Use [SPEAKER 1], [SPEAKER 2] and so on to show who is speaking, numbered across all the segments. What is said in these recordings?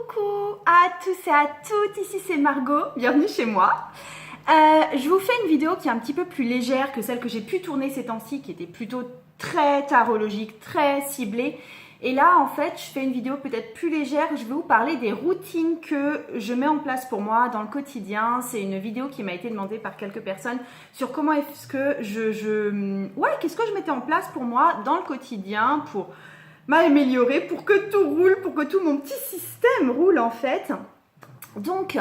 [SPEAKER 1] Coucou à tous et à toutes, ici c'est Margot, bienvenue chez moi. Je vous fais une vidéo qui est un petit peu plus légère que celle que j'ai pu tourner ces temps-ci, qui était plutôt très tarologique, très ciblée. Et là, en fait, je fais une vidéo peut-être plus légère. Je vais vous parler des routines que je mets en place pour moi dans le quotidien. C'est une vidéo qui m'a été demandée par quelques personnes sur comment est-ce que qu'est-ce que je mettais en place pour moi dans le quotidien pour m'améliorer, pour que tout roule, pour que tout mon petit système roule en fait. Donc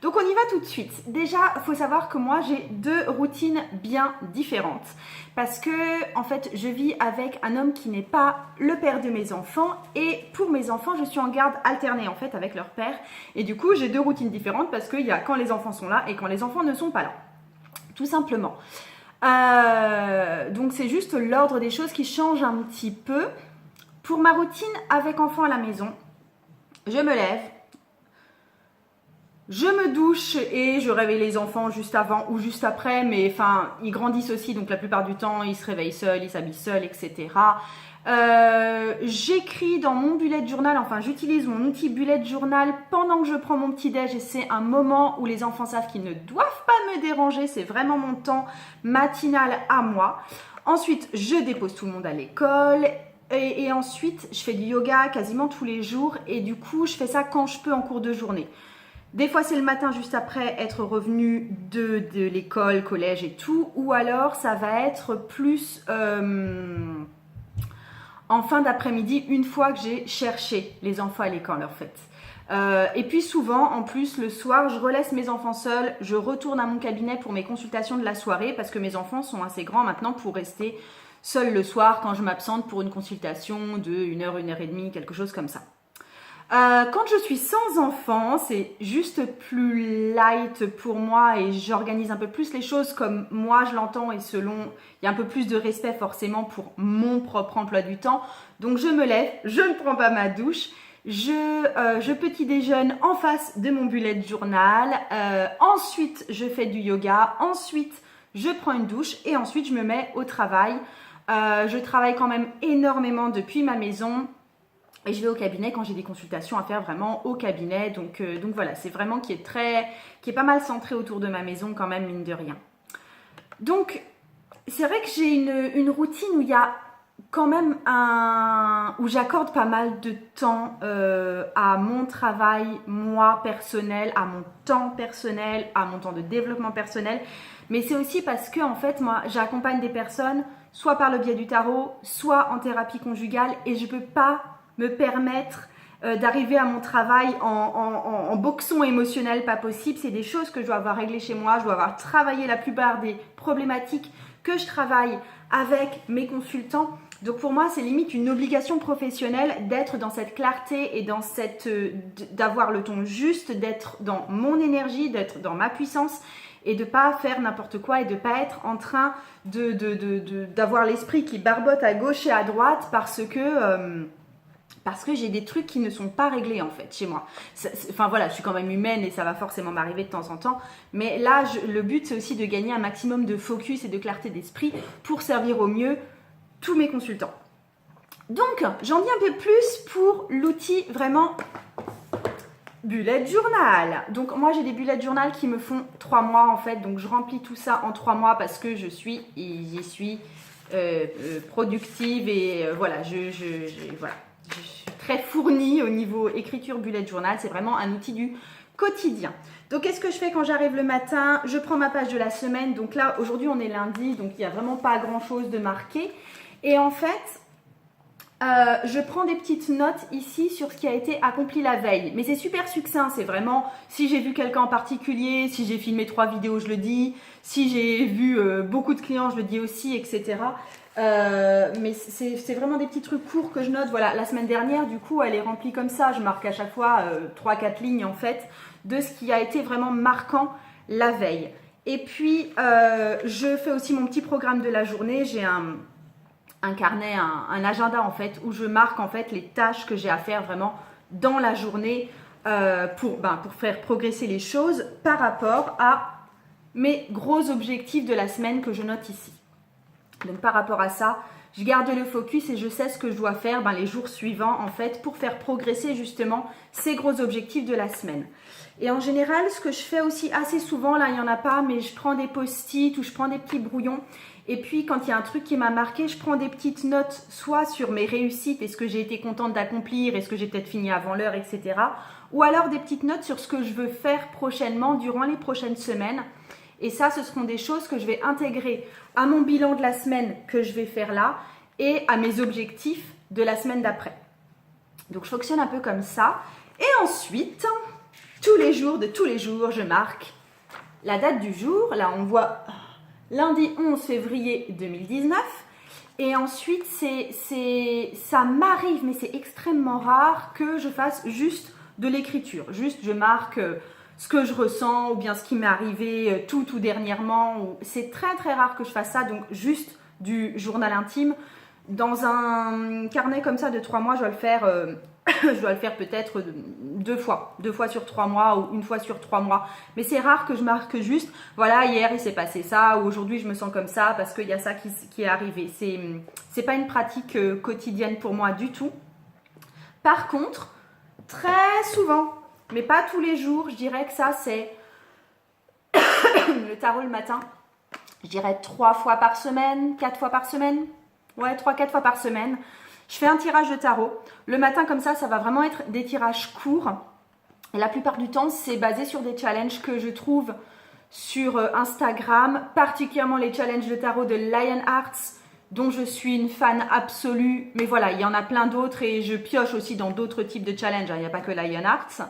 [SPEAKER 1] on y va tout de suite. Déjà, il faut savoir que moi, j'ai deux routines bien différentes. Parce que, en fait, je vis avec un homme qui n'est pas le père de mes enfants. Et pour mes enfants, je suis en garde alternée, en fait, avec leur père. Et du coup, j'ai deux routines différentes parce qu'il y a quand les enfants sont là et quand les enfants ne sont pas là. Tout simplement. Donc, c'est juste l'ordre des choses qui change un petit peu. Pour ma routine avec enfants à la maison, je me lève. Je me douche et je réveille les enfants juste avant ou juste après, mais enfin, ils grandissent aussi, donc la plupart du temps, ils se réveillent seuls, ils s'habillent seuls, etc. J'écris dans mon bullet journal, enfin, j'utilise mon outil bullet journal pendant que je prends mon petit-déj et c'est un moment où les enfants savent qu'ils ne doivent pas me déranger, c'est vraiment mon temps matinal à moi. Ensuite, je dépose tout le monde à l'école. Et ensuite, je fais du yoga quasiment tous les jours et du coup, je fais ça quand je peux en cours de journée. Des fois, c'est le matin juste après être revenu de l'école, collège et tout. Ou alors, ça va être plus en fin d'après-midi, une fois que j'ai cherché les enfants à l'école, en fait. Et puis souvent, en plus, le soir, je relaisse mes enfants seuls. Je retourne à mon cabinet pour mes consultations de la soirée parce que mes enfants sont assez grands maintenant pour rester seuls le soir quand je m'absente pour une consultation de 1 heure, 1 heure et demie, quelque chose comme ça. Quand je suis sans enfant, c'est juste plus light pour moi et j'organise un peu plus les choses comme moi je l'entends et selon, il y a un peu plus de respect forcément pour mon propre emploi du temps. Donc je me lève, je ne prends pas ma douche, je petit déjeune en face de mon bullet journal, ensuite je fais du yoga, ensuite je prends une douche et ensuite je me mets au travail. Je travaille quand même énormément depuis ma maison. Et je vais au cabinet quand j'ai des consultations à faire vraiment au cabinet. Donc voilà, c'est vraiment qui est pas mal centré autour de ma maison quand même, mine de rien. Donc, c'est vrai que j'ai une routine où il y a quand même où j'accorde pas mal de temps à mon travail, moi, personnel, à mon temps personnel, à mon temps de développement personnel. Mais c'est aussi parce que, en fait, moi, j'accompagne des personnes soit par le biais du tarot, soit en thérapie conjugale et je peux pas me permettre d'arriver à mon travail en boxon émotionnel, pas possible. C'est des choses que je dois avoir réglées chez moi. Je dois avoir travaillé la plupart des problématiques que je travaille avec mes consultants. Donc pour moi, c'est limite une obligation professionnelle d'être dans cette clarté et dans d'avoir le ton juste, d'être dans mon énergie, d'être dans ma puissance et de pas faire n'importe quoi et de pas être en train d'avoir l'esprit qui barbote à gauche et à droite parce que j'ai des trucs qui ne sont pas réglés en fait chez moi. Enfin voilà, je suis quand même humaine et ça va forcément m'arriver de temps en temps. Mais là, le but c'est aussi de gagner un maximum de focus et de clarté d'esprit pour servir au mieux tous mes consultants. Donc, j'en dis un peu plus pour l'outil vraiment bullet journal. Donc moi j'ai des bullet journal qui me font 3 mois en fait. Donc je remplis tout ça en 3 mois parce que j'y suis productive et voilà, je suis très fournie au niveau écriture bullet journal. C'est vraiment un outil du quotidien. Donc qu'est-ce que je fais quand j'arrive le matin? Je prends ma page de la semaine. Donc là aujourd'hui on est lundi, donc il n'y a vraiment pas grand chose de marqué. Et en fait, je prends des petites notes ici sur ce qui a été accompli la veille. Mais c'est super succinct, c'est vraiment si j'ai vu quelqu'un en particulier, si j'ai filmé 3 vidéos, je le dis. Si j'ai vu beaucoup de clients, je le dis aussi, etc. Mais c'est vraiment des petits trucs courts que je note. Voilà, la semaine dernière, du coup, elle est remplie comme ça. Je marque à chaque fois 3-4 lignes en fait de ce qui a été vraiment marquant la veille. Et puis, je fais aussi mon petit programme de la journée. J'ai un carnet, un agenda en fait, où je marque en fait les tâches que j'ai à faire vraiment dans la journée pour faire progresser les choses par rapport à mes gros objectifs de la semaine que je note ici. Donc par rapport à ça, je garde le focus et je sais ce que je dois faire les jours suivants en fait pour faire progresser justement ces gros objectifs de la semaine. Et en général, ce que je fais aussi assez souvent, là il n'y en a pas, mais je prends des post-it ou je prends des petits brouillons. Et puis quand il y a un truc qui m'a marqué, je prends des petites notes soit sur mes réussites et ce que j'ai été contente d'accomplir et ce que j'ai peut-être fini avant l'heure, etc. Ou alors des petites notes sur ce que je veux faire prochainement durant les prochaines semaines. Et ça, ce seront des choses que je vais intégrer à mon bilan de la semaine que je vais faire là et à mes objectifs de la semaine d'après. Donc, je fonctionne un peu comme ça. Et ensuite, tous les jours, je marque la date du jour. Là, on voit lundi 11 février 2019. Et ensuite, ça m'arrive, mais c'est extrêmement rare que je fasse juste de l'écriture. Juste, je marque ce que je ressens ou bien ce qui m'est arrivé tout dernièrement. C'est très très rare que je fasse ça, donc juste du journal intime. Dans un carnet comme ça de 3 mois, je dois le faire, peut-être 2 fois sur 3 mois ou 1 fois sur 3 mois. Mais c'est rare que je marque juste, voilà, hier il s'est passé ça ou aujourd'hui je me sens comme ça parce qu'il y a ça qui est arrivé. C'est pas une pratique quotidienne pour moi du tout. Par contre, très souvent, mais pas tous les jours, je dirais que ça c'est le tarot le matin, je dirais 3 fois par semaine, 4 fois par semaine, ouais 3-4 fois par semaine, je fais un tirage de tarot. Le matin comme ça va vraiment être des tirages courts, et la plupart du temps c'est basé sur des challenges que je trouve sur Instagram, particulièrement les challenges de tarot de Lionhearts, dont je suis une fan absolue, mais voilà, il y en a plein d'autres et je pioche aussi dans d'autres types de challenges, il n'y a pas que Lionhearts.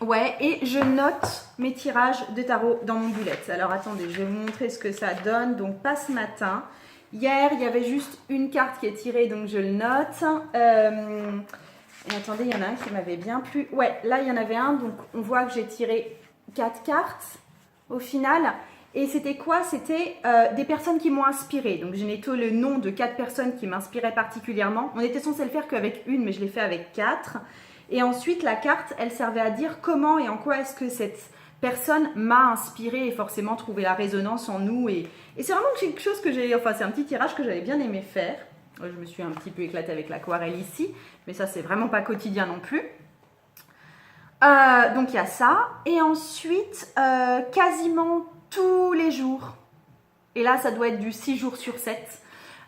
[SPEAKER 1] Ouais, et je note mes tirages de tarot dans mon bullet. Alors attendez, je vais vous montrer ce que ça donne. Donc pas ce matin. Hier, il y avait juste une carte qui est tirée, donc je le note. Et attendez, il y en a un qui m'avait bien plu. Ouais, là il y en avait un, donc on voit que j'ai tiré 4 cartes au final. Et c'était quoi? C'était des personnes qui m'ont inspirée. Donc je n'ai que le nom de 4 personnes qui m'inspiraient particulièrement. On était censé le faire qu'avec une, mais je l'ai fait avec 4. Et ensuite, la carte, elle servait à dire comment et en quoi est-ce que cette personne m'a inspirée et forcément trouvé la résonance en nous. Et c'est vraiment quelque chose que c'est un petit tirage que j'avais bien aimé faire. Je me suis un petit peu éclatée avec l'aquarelle ici, mais ça, c'est vraiment pas quotidien non plus. Donc, il y a ça. Et ensuite, quasiment tous les jours, et là, ça doit être du 6 jours sur 7,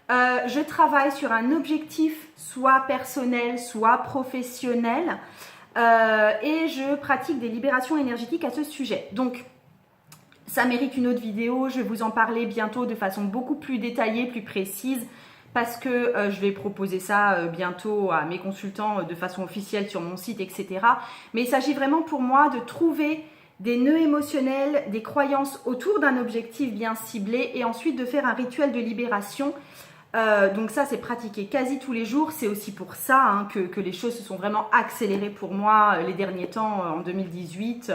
[SPEAKER 1] je travaille sur un objectif, soit personnel, soit professionnel, et je pratique des libérations énergétiques à ce sujet. Donc, ça mérite une autre vidéo, je vais vous en parler bientôt de façon beaucoup plus détaillée, plus précise, parce que je vais proposer ça bientôt à mes consultants de façon officielle sur mon site, etc. Mais il s'agit vraiment pour moi de trouver des nœuds émotionnels, des croyances autour d'un objectif bien ciblé et ensuite de faire un rituel de libération. Donc ça, c'est pratiqué quasi tous les jours. C'est aussi pour ça que les choses se sont vraiment accélérées pour moi les derniers temps, en 2018.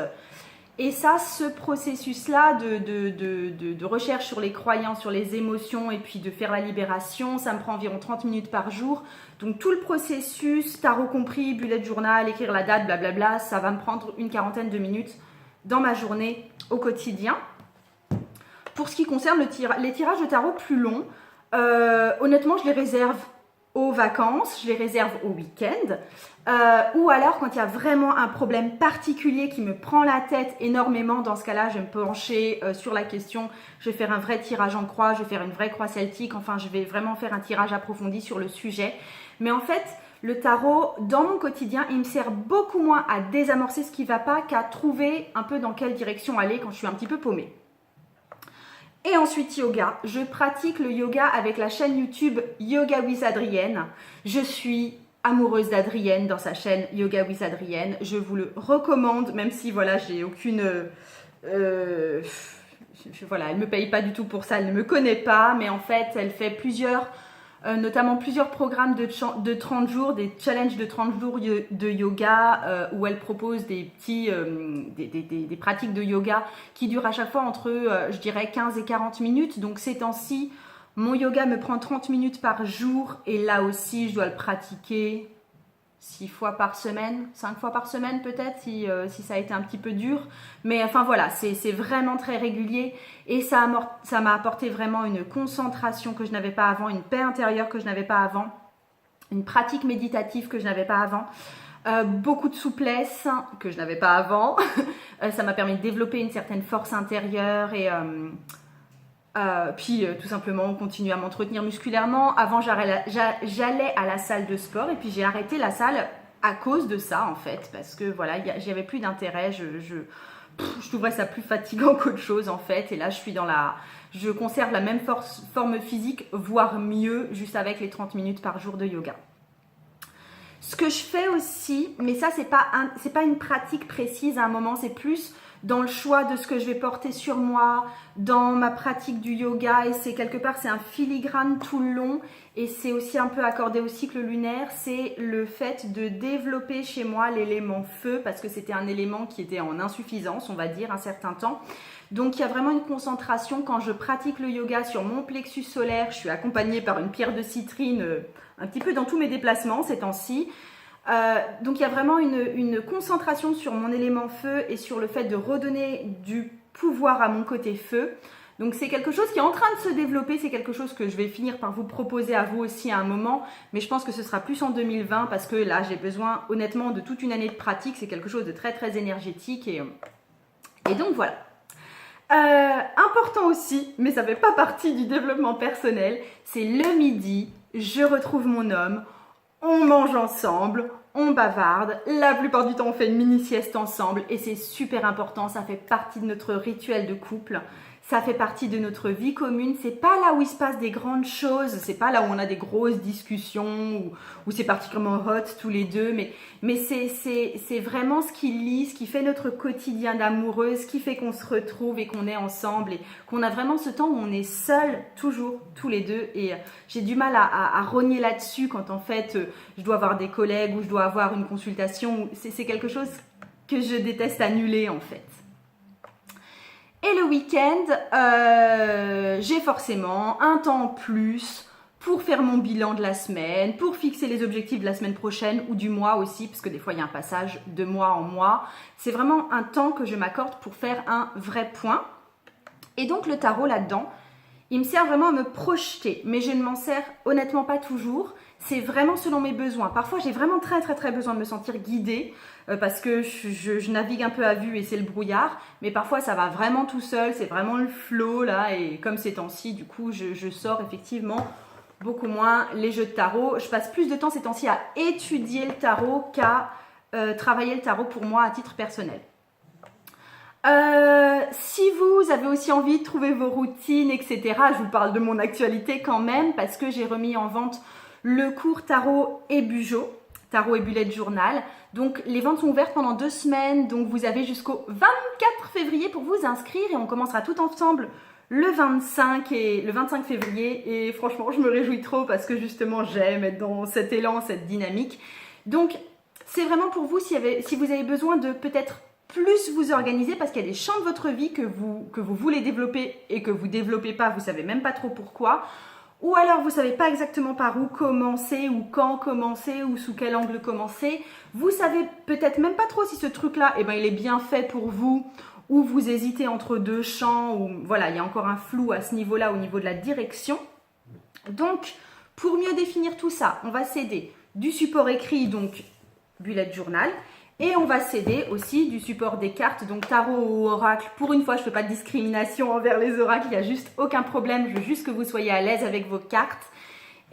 [SPEAKER 1] Et ça, ce processus-là de recherche sur les croyances, sur les émotions et puis de faire la libération, ça me prend environ 30 minutes par jour. Donc tout le processus, tarot compris, bullet journal, écrire la date, blablabla, ça va me prendre une 40aine de minutes dans ma journée au quotidien. Pour ce qui concerne les tirages de tarot plus longs, honnêtement, je les réserve aux vacances, je les réserve au week-end, ou alors quand il y a vraiment un problème particulier qui me prend la tête énormément. Dans ce cas-là, je vais me pencher sur la question, je vais faire un vrai tirage en croix, je vais faire une vraie croix celtique, enfin je vais vraiment faire un tirage approfondi sur le sujet. Mais en fait, le tarot, dans mon quotidien, il me sert beaucoup moins à désamorcer ce qui ne va pas qu'à trouver un peu dans quelle direction aller quand je suis un petit peu paumée. Et ensuite, yoga. Je pratique le yoga avec la chaîne YouTube Yoga with Adrienne. Je suis amoureuse d'Adrienne dans sa chaîne Yoga with Adrienne. Je vous le recommande, même si voilà, j'ai aucune... voilà, elle ne me paye pas du tout pour ça, elle ne me connaît pas, mais en fait, elle fait notamment plusieurs programmes de 30 jours, des challenges de 30 jours de yoga où elle propose des pratiques de yoga qui durent à chaque fois entre, je dirais, 15 et 40 minutes. Donc ces temps-ci, mon yoga me prend 30 minutes par jour et là aussi, je dois le pratiquer 6 fois par semaine, 5 fois par semaine peut-être si ça a été un petit peu dur. Mais enfin voilà, c'est vraiment très régulier et ça m'a apporté vraiment une concentration que je n'avais pas avant, une paix intérieure que je n'avais pas avant, une pratique méditative que je n'avais pas avant. Beaucoup de souplesse que je n'avais pas avant. Ça m'a permis de développer une certaine force intérieure et puis tout simplement continuer à m'entretenir musculairement. Avant j'allais à la salle de sport et puis j'ai arrêté la salle à cause de ça en fait, parce que voilà, j'y avais plus d'intérêt, je trouverais ça plus fatigant qu'autre chose en fait, et là je conserve la même forme physique, voire mieux, juste avec les 30 minutes par jour de yoga. Ce que je fais aussi, mais ça c'est pas une pratique précise à un moment, c'est plus dans le choix de ce que je vais porter sur moi, dans ma pratique du yoga, et c'est quelque part, c'est un filigrane tout le long, et c'est aussi un peu accordé au cycle lunaire, c'est le fait de développer chez moi l'élément feu, parce que c'était un élément qui était en insuffisance, on va dire, un certain temps. Donc il y a vraiment une concentration quand je pratique le yoga sur mon plexus solaire. Je suis accompagnée par une pierre de citrine un petit peu dans tous mes déplacements ces temps-ci. Donc il y a vraiment une concentration sur mon élément feu et sur le fait de redonner du pouvoir à mon côté feu. Donc c'est quelque chose qui est en train de se développer, c'est quelque chose que je vais finir par vous proposer à vous aussi à un moment, mais je pense que ce sera plus en 2020 parce que là j'ai besoin honnêtement de toute une année de pratique, c'est quelque chose de très très énergétique et donc voilà. Important aussi, mais ça fait pas partie du développement personnel, c'est le midi, je retrouve mon homme, on mange ensemble, on bavarde, la plupart du temps on fait une mini sieste ensemble et c'est super important, ça fait partie de notre rituel de couple. Ça fait partie de notre vie commune. C'est pas là où il se passe des grandes choses. C'est pas là où on a des grosses discussions où c'est particulièrement hot tous les deux. Mais c'est vraiment ce qui lie, ce qui fait notre quotidien d'amoureux, ce qui fait qu'on se retrouve et qu'on est ensemble et qu'on a vraiment ce temps où on est seuls toujours tous les deux. Et j'ai du mal à rogner là-dessus quand en fait je dois avoir des collègues ou je dois avoir une consultation. C'est quelque chose que je déteste annuler en fait. Et le week-end, j'ai forcément un temps en plus pour faire mon bilan de la semaine, pour fixer les objectifs de la semaine prochaine ou du mois aussi, parce que des fois il y a un passage de mois en mois. C'est vraiment un temps que je m'accorde pour faire un vrai point. Et donc le tarot là-dedans, il me sert vraiment à me projeter, mais je ne m'en sers honnêtement pas toujours. C'est vraiment selon mes besoins. Parfois, j'ai vraiment très très très besoin de me sentir guidée parce que je navigue un peu à vue et c'est le brouillard. Mais parfois, ça va vraiment tout seul. C'est vraiment le flow là. Et comme ces temps-ci, du coup, je sors effectivement beaucoup moins les jeux de tarot. Je passe plus de temps ces temps-ci à étudier le tarot qu'à travailler le tarot pour moi à titre personnel. Si vous avez aussi envie de trouver vos routines, etc., je vous parle de mon actualité quand même parce que j'ai remis en vente le cours Tarot et Bugeaud, Tarot et Bullet Journal. Donc les ventes sont ouvertes pendant 2 semaines, donc vous avez jusqu'au 24 février pour vous inscrire et on commencera tout ensemble le 25 février et franchement je me réjouis trop parce que justement j'aime être dans cet élan, cette dynamique. Donc c'est vraiment pour vous si vous avez besoin de peut-être plus vous organiser parce qu'il y a des champs de votre vie que vous voulez développer et que vous ne développez pas, vous ne savez même pas trop pourquoi. Ou alors vous ne savez pas exactement par où commencer ou quand commencer ou sous quel angle commencer. Vous savez peut-être même pas trop si ce truc-là, il est bien fait pour vous ou vous hésitez entre 2 champs ou voilà, il y a encore un flou à ce niveau-là au niveau de la direction. Donc, pour mieux définir tout ça, on va s'aider du support écrit, donc bullet journal, et on va s'aider aussi du support des cartes, donc tarot ou oracle. Pour une fois, je ne fais pas de discrimination envers les oracles, il n'y a juste aucun problème. Je veux juste que vous soyez à l'aise avec vos cartes.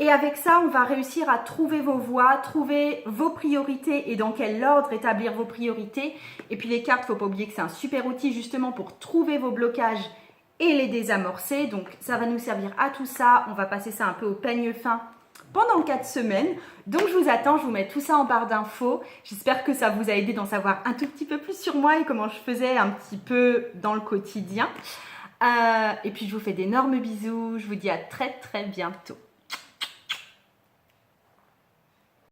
[SPEAKER 1] Et avec ça, on va réussir à trouver vos voies, trouver vos priorités et dans quel ordre établir vos priorités. Et puis les cartes, il ne faut pas oublier que c'est un super outil justement pour trouver vos blocages et les désamorcer. Donc ça va nous servir à tout ça. On va passer ça un peu au peigne fin pendant 4 semaines. Donc je vous attends, je vous mets tout ça en barre d'infos. J'espère que ça vous a aidé d'en savoir un tout petit peu plus sur moi et comment je faisais un petit peu dans le quotidien. Et puis je vous fais d'énormes bisous. Je vous dis à très très bientôt.